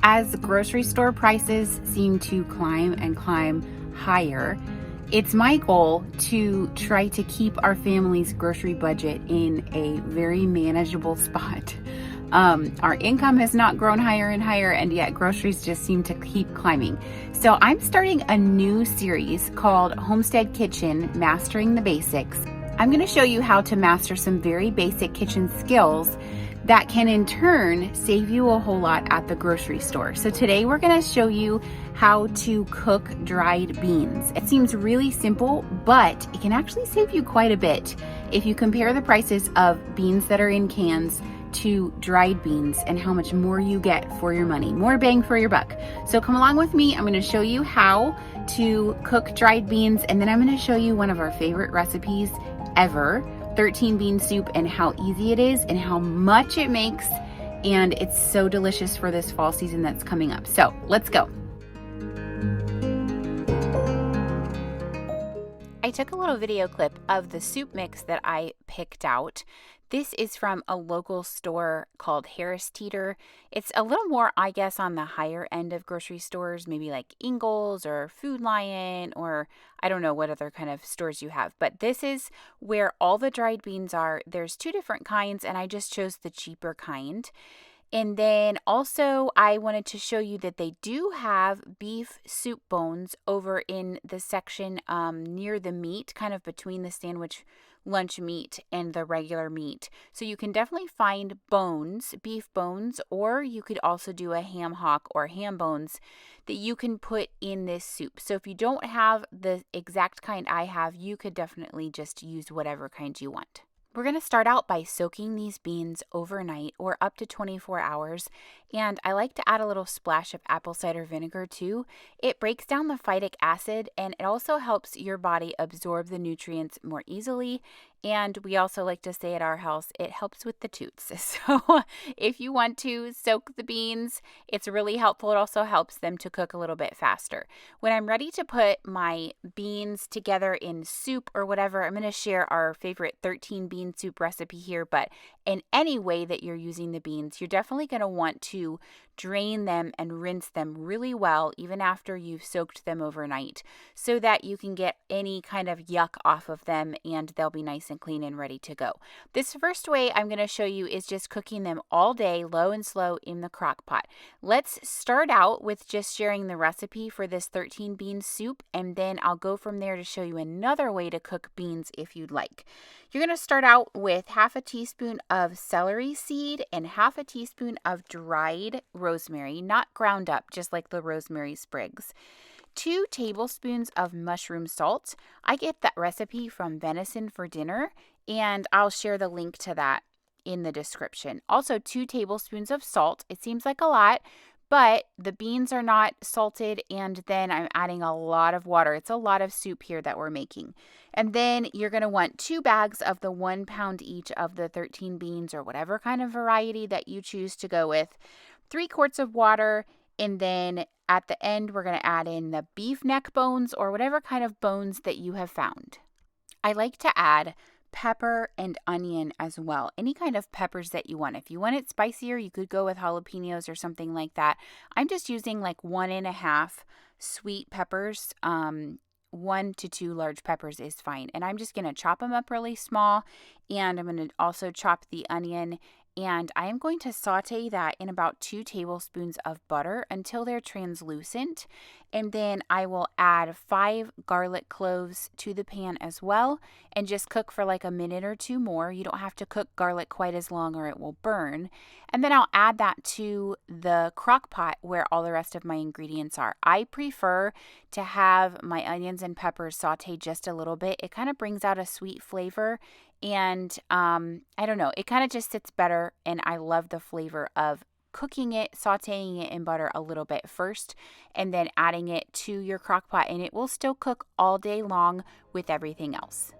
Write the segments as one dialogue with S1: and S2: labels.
S1: As grocery store prices seem to climb and climb higher, it's my goal to try to keep our family's grocery budget in a very manageable spot. Our income has not grown higher and higher, and yet groceries just seem to keep climbing. So I'm starting a new series called Homestead Kitchen, Mastering the Basics. I'm going to show you how to master some very basic kitchen skills that can in turn save you a whole lot at the grocery store. So today we're going to show you how to cook dried beans. It seems really simple, but it can actually save you quite a bit if you compare the prices of beans that are in cans to dried beans and how much more you get for your money, more bang for your buck. So come along with me. I'm going to show you how to cook dried beans, and then I'm going to show you one of our favorite recipes ever, 13 bean soup, and how easy it is and how much it makes, and it's so delicious for this fall season that's coming up. So let's go. I took a little video clip of the soup mix that I picked out. This is from a local store called Harris Teeter. It's a little more, I guess, on the higher end of grocery stores, maybe like Ingles or Food Lion, or I don't know what other kind of stores you have. But this is where all the dried beans are. There's two different kinds, and I just chose the cheaper kind. And then also I wanted to show you that they do have beef soup bones over in the section near the meat, kind of between the sandwich lunch meat and the regular meat. So you can definitely find bones, beef bones, or you could also do a ham hock or ham bones that you can put in this soup. So if you don't have the exact kind I have, you could definitely just use whatever kind you want. We're going to start out by soaking these beans overnight or up to 24 hours. And I like to add a little splash of apple cider vinegar too. It breaks down the phytic acid, and it also helps your body absorb the nutrients more easily. And we also like to say at our house, it helps with the toots. So if you want to soak the beans, it's really helpful. It also helps them to cook a little bit faster. When I'm ready to put my beans together in soup or whatever, I'm going to share our favorite 13 bean soup recipe here. But in any way that you're using the beans, you're definitely going to want to drain them and rinse them really well, even after you've soaked them overnight, so that you can get any kind of yuck off of them and they'll be nice and clean and ready to go. This first way I'm going to show you is just cooking them all day, low and slow in the crock pot. Let's start out with just sharing the recipe for this 13 bean soup, and then I'll go from there to show you another way to cook beans if you'd like. You're going to start out with half a teaspoon of celery seed and half a teaspoon of dried rosemary, not ground up, just like the rosemary sprigs. 2 tablespoons of mushroom salt. I get that recipe from Venison for Dinner, and I'll share the link to that in the description. Also, 2 tablespoons of salt. It seems like a lot, but the beans are not salted, and then I'm adding a lot of water. It's a lot of soup here that we're making. And then you're going to want 2 bags of the 1 pound each of the 13 beans, or whatever kind of variety that you choose to go with, 3 quarts of water, and then at the end we're going to add in the beef neck bones or whatever kind of bones that you have found. I like to add pepper and onion as well. Any kind of peppers that you want. If you want it spicier, you could go with jalapenos or something like that. I'm just using like 1.5 sweet peppers. 1 to 2 large peppers is fine. And I'm just going to chop them up really small. And I'm going to also chop the onion. And I am going to saute that in about 2 tablespoons of butter until they're translucent. And then I will add 5 garlic cloves to the pan as well, and just cook for like a minute or 2 more. You don't have to cook garlic quite as long or it will burn. And then I'll add that to the crock pot where all the rest of my ingredients are. I prefer to have my onions and peppers sauteed just a little bit. It kind of brings out a sweet flavor. And I don't know, it kind of just sits better, and I love the flavor of cooking it, sauteing it in butter a little bit first, and then adding it to your crock pot, and it will still cook all day long with everything else.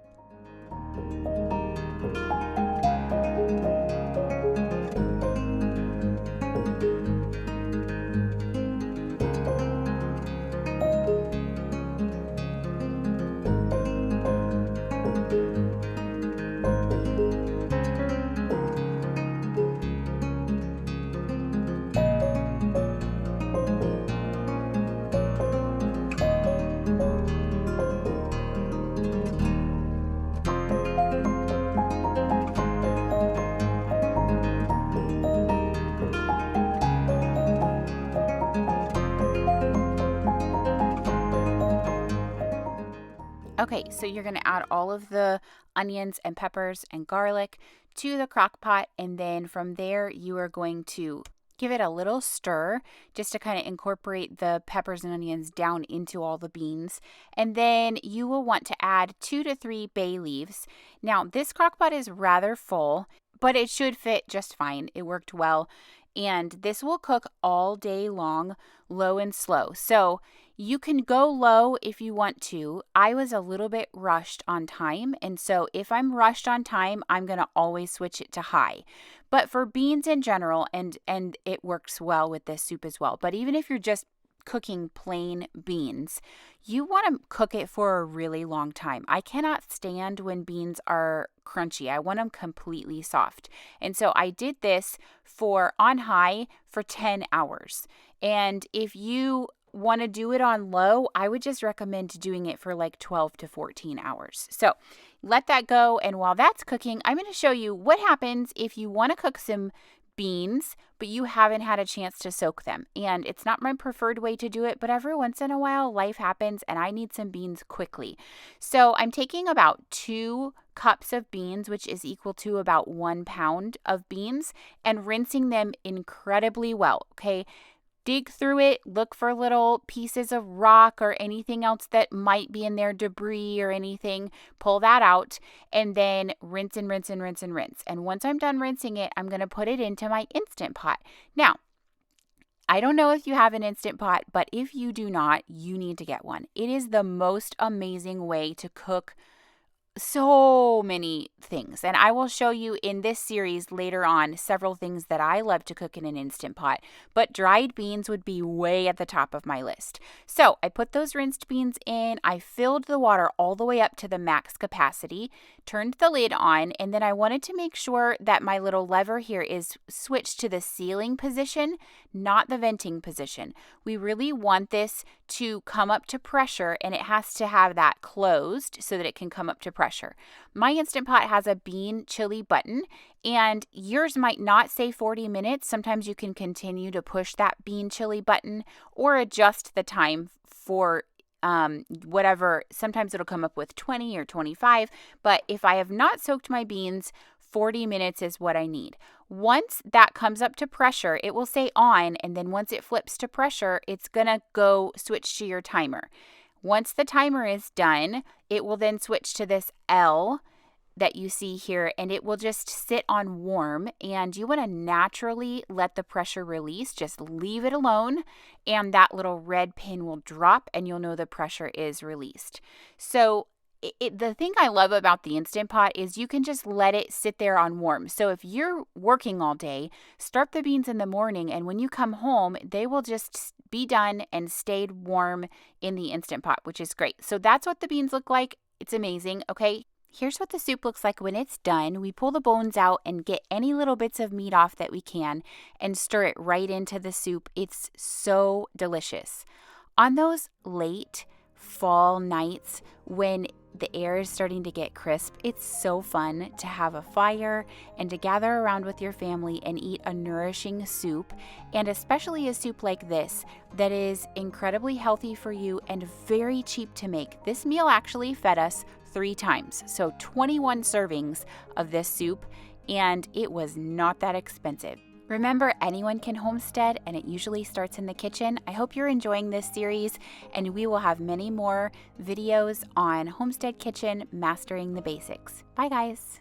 S1: Okay, so you're going to add all of the onions and peppers and garlic to the crock pot, and then from there you are going to give it a little stir just to kind of incorporate the peppers and onions down into all the beans. And then you will want to add 2 to 3 bay leaves. Now, this crock pot is rather full, but it should fit just fine. It worked well. And this will cook all day long, low and slow. So you can go low if you want to. I was a little bit rushed on time. And so if I'm rushed on time, I'm going to always switch it to high. But for beans in general, and it works well with this soup as well. But even if you're just cooking plain beans, you want to cook it for a really long time. I cannot stand when beans are crunchy. I want them completely soft. And so I did this for on high for 10 hours. And if you want to do it on low, I would just recommend doing it for like 12 to 14 hours. So let that go. And while that's cooking, I'm going to show you what happens if you want to cook some beans, but you haven't had a chance to soak them. And it's not my preferred way to do it, but every once in a while life happens and I need some beans quickly. So I'm taking about 2 cups of beans, which is equal to about 1 pound of beans, and rinsing them incredibly well. Okay. Dig through it, look for little pieces of rock or anything else that might be in there, debris or anything. Pull that out and then rinse and rinse and rinse and rinse. And once I'm done rinsing it, I'm going to put it into my Instant Pot. Now, I don't know if you have an Instant Pot, but if you do not, you need to get one. It is the most amazing way to cook so many things. And I will show you in this series later on several things that I love to cook in an Instant Pot, but dried beans would be way at the top of my list. So I put those rinsed beans in, I filled the water all the way up to the max capacity, turned the lid on, and then I wanted to make sure that my little lever here is switched to the sealing position, not the venting position. We really want this to come up to pressure, and it has to have that closed so that it can come up to pressure. My Instant Pot has a bean chili button, and yours might not say 40 minutes. Sometimes you can continue to push that bean chili button or adjust the time for whatever. Sometimes it'll come up with 20 or 25, but if I have not soaked my beans, 40 minutes is what I need. Once that comes up to pressure, it will say on, and then once it flips to pressure, it's going to go switch to your timer. Once the timer is done, it will then switch to this L that you see here, and it will just sit on warm, and you want to naturally let the pressure release. Just leave it alone, and that little red pin will drop, and you'll know the pressure is released. So the thing I love about the Instant Pot is you can just let it sit there on warm. So if you're working all day, start the beans in the morning, and when you come home, they will just be done and stayed warm in the Instant Pot, which is great. So that's what the beans look like. It's amazing. Okay. Here's what the soup looks like when it's done. We pull the bones out and get any little bits of meat off that we can and stir it right into the soup. It's so delicious. On those late fall nights when the air is starting to get crisp, it's so fun to have a fire and to gather around with your family and eat a nourishing soup, and especially a soup like this that is incredibly healthy for you and very cheap to make. This meal actually fed us 3 times, so 21 servings of this soup, and it was not that expensive. Remember, anyone can homestead, and it usually starts in the kitchen. I hope you're enjoying this series, and we will have many more videos on Homestead Kitchen, Mastering the Basics. Bye, guys.